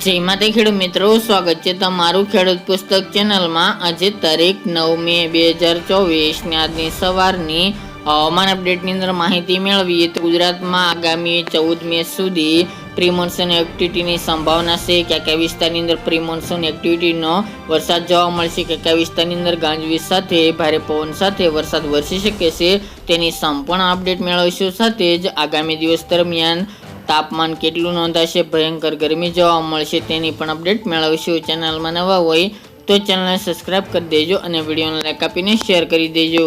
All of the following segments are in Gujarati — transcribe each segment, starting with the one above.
જય માતા ખેડૂત મિત્રો, સ્વાગત છે તમારું ખેડૂત પુસ્તક ચેનલમાં। આજે તારીખ 9 મે 2024 ને આજની સવારની હવામાન અપડેટની અંદર માહિતી મેળવીએ તો ગુજરાતમાં આગામી 14 મે સુધી પ્રી મોન્સૂન એક્ટિવિટીની સંભાવના છે। કયા વિસ્તારની અંદર પ્રી મોન્સૂન એક્ટિવિટીનો વરસાદ જોવા મળશે, કયા વિસ્તારની અંદર ગાજવીજ સાથે ભારે પવન સાથે વરસાદ વરસી શકે છે તેની સંપૂર્ણ અપડેટ મેળવીશું। સાથે જ આગામી દિવસ દરમિયાન તાપમાન કેટલું નોંધાશે, ભયંકર ગરમી જોવા મળશે તેની પણ અપડેટ મેળવીશું। ચેનલમાં નવા હોય તો ચેનલને સબસ્ક્રાઇબ કરી દેજો અને વિડીયોને લાઈક આપીને શેર કરી દેજો।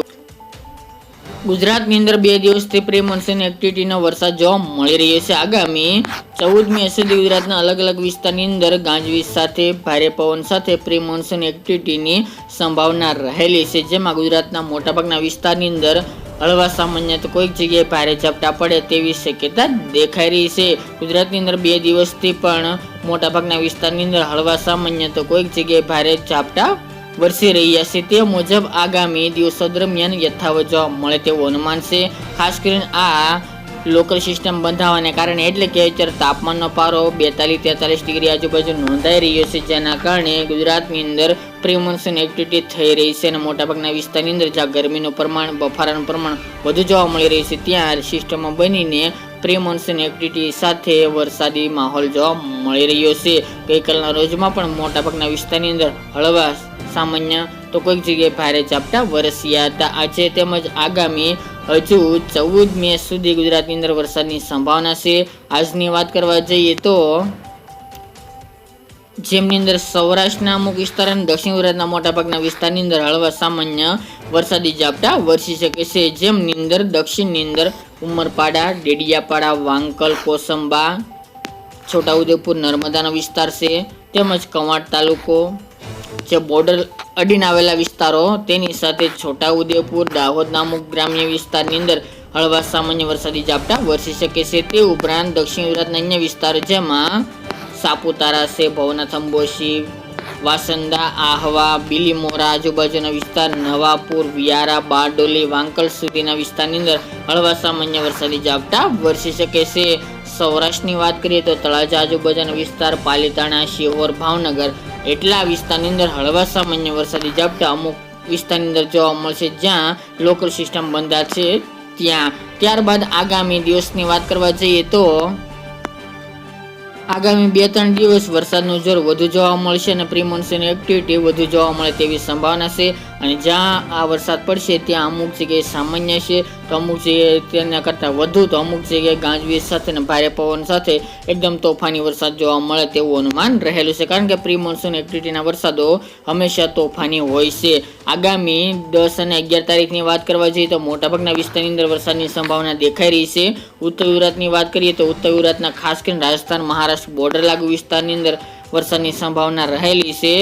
ગુજરાતની અંદર 2 દિવસથી પ્રી મોન્સૂન એક્ટિવિટીનો વરસાદ જોવા મળી રહ્યો છે। આગામી 14 મે સુધી ગુજરાતના અલગ અલગ વિસ્તારની અંદર ગાજવીજ સાથે ભારે પવન સાથે પ્રી મોન્સૂન એક્ટિવિટીની સંભાવના રહેલી છે, જેમાં ગુજરાતના મોટાભાગના વિસ્તારની અંદર હળવા સામાન્ય તો કોઈક જગ્યાએ ભારે ઝાપટા પડે તેવી શક્યતા દેખાઈ રહી છે। ગુજરાતની અંદર 2 દિવસથી પણ મોટાભાગના વિસ્તારની અંદર હળવા સામાન્ય તો કોઈક જગ્યાએ ભારે ઝાપટા વરસી રહ્યા છે। તે મુજબ આગામી દિવસો દરમિયાન યથાવત જોવા મળે તેવું અનુમાન છે। ખાસ કરીને આ લોકલ સિસ્ટમ બંધાવાને કારણે એટલે કે અત્યારે તાપમાનનો પારો 42-43 ડિગ્રી આજુબાજુ નોંધાઈ રહ્યો છે, જેના કારણે ગુજરાતની અંદર પ્રી મોન્સૂન એક્ટિવિટી થઈ રહી છે અને મોટાભાગના વિસ્તારની અંદર જ્યાં ગરમીનું પ્રમાણ, બફારાનું પ્રમાણ વધુ જોવા મળી રહ્યું છે ત્યાં સિસ્ટમો બનીને પ્રી મોન્સૂન એક્ટિવિટી સાથે વરસાદી માહોલ જોવા મળી રહ્યો છે। ગઈકાલના રોજમાં પણ મોટાભાગના વિસ્તારની અંદર હળવા સામાન્ય તો કોઈક જગ્યાએ ભારે ઝાપટા વરસ્યા હતા। આજે તેમજ આગામી હજુ 14 મે સુધી ગુજરાતની અંદર વરસાદની સંભાવના છે। આજની વાત કરવા જઈએ તો જેમની અંદર સૌરાષ્ટ્રના અમુક વિસ્તાર અને દક્ષિણ ગુજરાતના મોટાભાગના વિસ્તારની અંદર હળવા સામાન્ય વરસાદી ઝાપટા વરસી શકે છે, જેમની અંદર દક્ષિણની અંદર ઉમરપાડા, ડેડિયાપાડા, વાંકલ, કોસંબા, છોટાઉદેપુર, નર્મદાનો વિસ્તાર છે, તેમજ કવાંટ તાલુકો જે બોર્ડર અડીને આવેલા વિસ્તારો તેની સાથે છોટાઉદેપુર, દાહોદના અમુક ગ્રામ્ય વિસ્તારની અંદર હળવા સામાન્ય વરસાદી ઝાપટા વરસી શકે છે। તે ઉપરાંત દક્ષિણ ગુજરાતના અન્ય વિસ્તારો જેમાં સાપુતારા છે, ભવનાથ, અંબોશી, વાસંદા, આહવા, બિલીમોરા આજુબાજુના વિસ્તાર, નવાપુર, વિયારા, બારડોલી, વાંકલ સુધીના વિસ્તારની અંદર હળવા સામાન્ય વરસાદી ઝાપટા વરસી શકે છે। સૌરાષ્ટ્રની વાત કરીએ તો તળાજા આજુબાજુના વિસ્તાર, પાલીતાણા, શિહોર, ભાવનગર એટલા વિસ્તારની અંદર હળવા સામાન્ય વરસાદી ઝાપટા અમુક વિસ્તારની અંદર જોવા મળશે જ્યાં લોકલ સિસ્ટમ બંધાશે ત્યાં। ત્યારબાદ આગામી દિવસની વાત કરવા જઈએ તો આગામી 2-3 દિવસ વરસાદનું જોર વધુ જોવા મળશે અને પ્રી મોન્સૂન એક્ટિવિટી વધુ જોવા મળે તેવી સંભાવના છે અને જ્યાં આ વરસાદ પડશે ત્યાં અમુક જગ્યાએ સામાન્ય છે તો અમુક જગ્યાએ તેના કરતાં વધુ તો અમુક જગ્યાએ ગાજવીજ સાથે અને ભારે પવન સાથે એકદમ તોફાની વરસાદ જોવા મળે તેવું અનુમાન રહેલું છે, કારણ કે પ્રી મોન્સૂન એક્ટિવિટીના વરસાદો હંમેશા તોફાની હોય છે। આગામી 10 અને 11 તારીખની વાત કરવા જઈએ તો મોટાભાગના વિસ્તારની અંદર વરસાદની સંભાવના દેખાઈ રહી છે। ઉત્તર ગુજરાતની વાત કરીએ તો ઉત્તર ગુજરાતના ખાસ કરીને રાજસ્થાન, મહારાષ્ટ્ર બોર્ડર લાગુ વિસ્તારની અંદર વરસાદની સંભાવના રહેલી છે,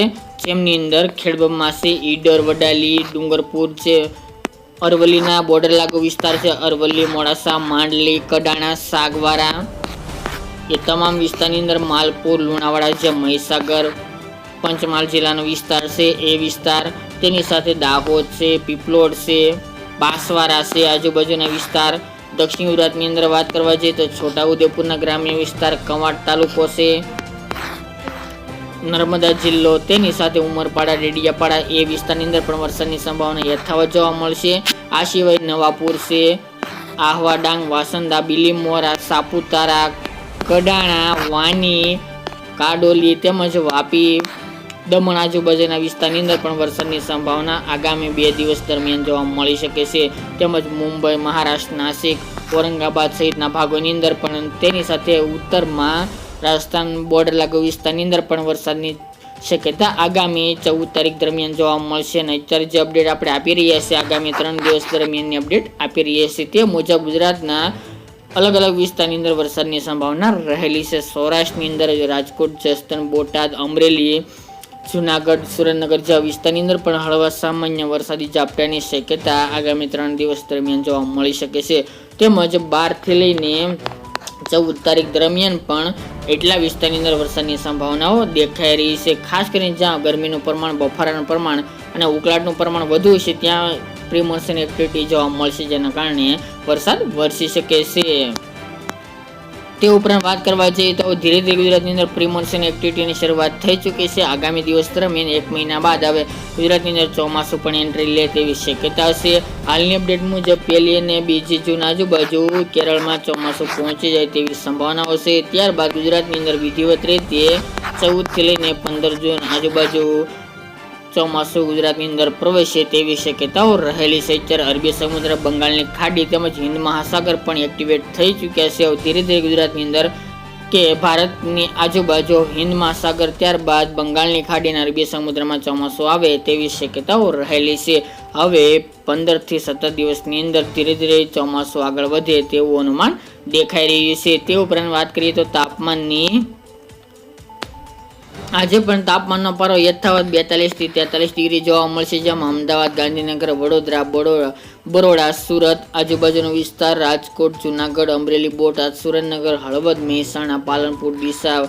જેમની અંદર ખેડબ્રહ્મા છે, ઈડર, વડાલી, ડુંગરપુર છે, અરવલ્લીના બોર્ડર લાગુ વિસ્તાર છે, અરવલ્લી, મોડાસા, માંડલી, કડાણા, સાગવારા એ તમામ વિસ્તારની અંદર માલપુર, લુણાવાડા છે, મહીસાગર, પંચમહાલ જિલ્લાનો વિસ્તાર છે એ વિસ્તાર, તેની સાથે દાહોદ છે, પીપલોડ છે, બાંસવાડા છે આજુબાજુના વિસ્તાર। દક્ષિણ ગુજરાતની અંદર વાત કરવા જઈએ તો છોટાઉદેપુરના ગ્રામ્ય વિસ્તાર, કવાંટ તાલુકો છે, નર્મદા જિલ્લો, તેની સાથે ઉમરપાડા, ડેડિયાપાડા એ વિસ્તારની અંદર પણ વરસાદની સંભાવના યથાવત જોવા મળશે। આ સિવાય નવાપુર છે, આહવા, ડાંગ, વાસંદા, બિલીમોરા, સાપુતારા, કડાણા, વાની, કાડોલી તેમજ વાપી, દમણ આજુબાજુના વિસ્તારની અંદર પણ વરસાદની સંભાવના આગામી 2 દિવસ દરમિયાન જોવા મળી શકે છે। તેમજ મુંબઈ, મહારાષ્ટ્ર, નાસિક, ઔરંગાબાદ સહિતના ભાગોની અંદર પણ તેની સાથે ઉત્તરમાં રાજસ્થાન બોર્ડર લાગુ વિસ્તારની અંદર પણ વરસાદની શક્યતા આગામી 14 તારીખ દરમિયાન જોવા મળશે। અને અત્યારે જે અપડેટ આપણે આપી રહ્યા છીએ આગામી 3 દિવસ દરમિયાનની અપડેટ આપી રહ્યા છીએ તે મુજબ ગુજરાતના અલગ અલગ વિસ્તારની અંદર વરસાદની સંભાવના રહેલી છે। સૌરાષ્ટ્રની અંદર રાજકોટ, જસદણ, બોટાદ, અમરેલી, જુનાગઢ, સુરેન્દ્રનગર જેવા વિસ્તારની અંદર પણ હળવા સામાન્ય વરસાદી ઝાપટાની શક્યતા આગામી 3 દિવસ દરમિયાન જોવા મળી શકે છે। તેમજ 12 થી લઈને 14 તારીખ દરમિયાન પણ એટલા વિસ્તારની અંદર વરસાદની સંભાવનાઓ દેખાઈ રહી છે। ખાસ કરીને જ્યાં ગરમીનું પ્રમાણ, બફારાનું પ્રમાણ અને ઉકળાટનું પ્રમાણ વધુ છે ત્યાં પ્રી મોન્સૂન એક્ટિવિટી જોવા મળશે, જેના કારણે વરસાદ વરસી શકે છે। તે ઉપરાંત વાત કરવા જઈએ તો ધીરે ધીરે ગુજરાતની અંદર પ્રી મોન્સૂન એક્ટિવિટીની શરૂઆત થઈ ચૂકી છે. આગામી દિવસ દરમિયાન 1 મહિના બાદ હવે ગુજરાતની અંદર ચોમાસું પણ એન્ટ્રી લે તેવી શક્યતા છે. હાલની અપડેટ મુજબ 1 અને 2 જૂન આજુબાજુ કેરળમાં ચોમાસું પહોંચી જાય તેવી સંભાવનાઓ છે. ત્યારબાદ ગુજરાતની અંદર વિધિવત રીતે 14 થી લઈને 15 જૂન આજુબાજુ ચોમાસું ગુજરાતની અંદર પ્રવેશે તેવી શક્યતાઓ રહેલી છે. ત્યારે અરબી સમુદ્ર, બંગાળની ખાડી તેમજ હિન્દ મહાસાગર પણ એક્ટિવેટ થઈ ચૂક્યા છે. ધીરે ધીરે ગુજરાતની અંદર કે ભારતની આજુબાજુ હિન્દ મહાસાગર, ત્યારબાદ બંગાળની ખાડી અને અરબી સમુદ્રમાં ચોમાસું આવે તેવી શક્યતાઓ રહેલી છે. હવે 15 થી 17 દિવસની અંદર ધીરે ધીરે ચોમાસું આગળ વધે તેવું અનુમાન દેખાઈ રહ્યું છે. તે ઉપરાંત વાત કરીએ તો તાપમાનની, આજે પણ તાપમાનનો પારો યથાવત 42 થી 43 ડિગ્રી જોવા મળશે, જેમાં અમદાવાદ, ગાંધીનગર, વડોદરા, બરોડા, સુરત, આજુબાજુનો વિસ્તાર, રાજકોટ, જુનાગઢ, અમરેલી, બોટાદ, સુરેન્દ્રનગર, હળવદ, મહેસાણા, પાલનપુર, ડીસા,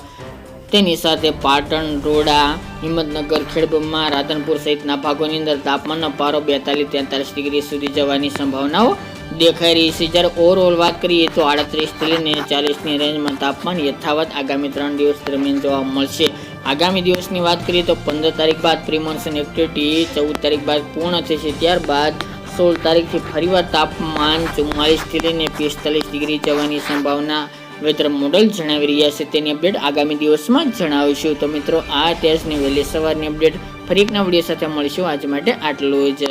તેની સાથે પાટણ, રોડા, હિંમતનગર, ખેડબ્રહ્મા, રાધનપુર સહિતના ભાગોની અંદર તાપમાનનો પારો 42-43 ડિગ્રી સુધી જવાની સંભાવનાઓ દેખાઈ રહી છે. જ્યારે ઓવરઓલ વાત કરીએ તો 38 થી લઈને 40ની રેન્જમાં તાપમાન યથાવત આગામી 3 દિવસ દરમિયાન જોવા મળશે. આગામી દિવસની વાત કરીએ તો 15 તારીખ બાદ પ્રી મોન્સૂન એક્ટિવિટી 14 તારીખ બાદ પૂર્ણ થશે. ત્યારબાદ 16 તારીખથી ફરીવાર તાપમાન 44 થી લઈને 45 ડિગ્રી જવાની સંભાવના વેધર મોડલ જણાવી રહ્યા છે. તેની અપડેટ આગામી દિવસમાં જણાવીશું. તો મિત્રો, આ અત્યારની વહેલી સવારની અપડેટ. ફરી એકના વિડીયો સાથે મળીશું. આજ માટે આટલું જ.